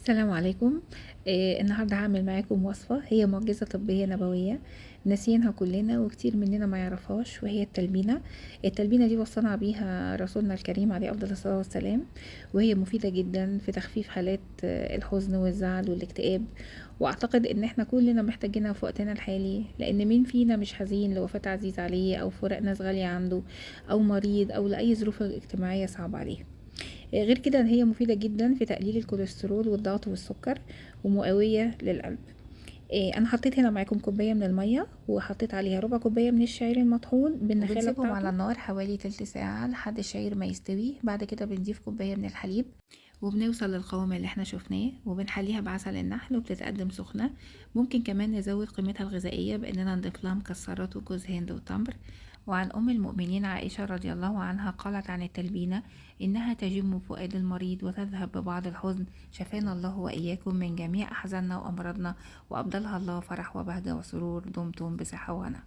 السلام عليكم. النهاردة هعمل معاكم وصفة هي معجزة طبية نبوية ناسيينها كلنا وكتير مننا ما يعرفهاش، وهي التلبينة دي وصانا بيها رسولنا الكريم عليه أفضل الصلاة والسلام، وهي مفيدة جدا في تخفيف حالات الحزن والزعل والاكتئاب. واعتقد ان احنا كلنا محتاجينها في وقتنا الحالي، لان مين فينا مش حزين لوفاة عزيز عليه او فراق ناس غالية عنده او مريض او لأي ظروف اجتماعية صعبة عليه. غير كده ان هي مفيدة جدا في تقليل الكوليسترول والضغط والسكر، ومقوية للقلب. انا حطيت هنا معاكم كوباية من المية، وحطيت عليها ربع كوباية من الشعير المطحون بالنخالة وبنسيبهم بتاعته على النار حوالي تلت ساعة لحد الشعير ما يستوي. بعد كده بنضيف كوباية من الحليب وبنوصل للقوام اللي احنا شفناه، وبنحليها بعسل النحل وبتتقدم سخنة. ممكن كمان نزود قيمتها الغذائية بأننا نضيف لها مكسرات وجوز هند وتمر. وعن أم المؤمنين عائشة رضي الله عنها قالت عن التلبينة إنها تجم فؤاد المريض وتذهب ببعض الحزن. شفانا الله وإياكم من جميع أحزاننا وأمراضنا، وأبدلها الله فرح وبهجة وسرور. دمتم بصحة وهنا.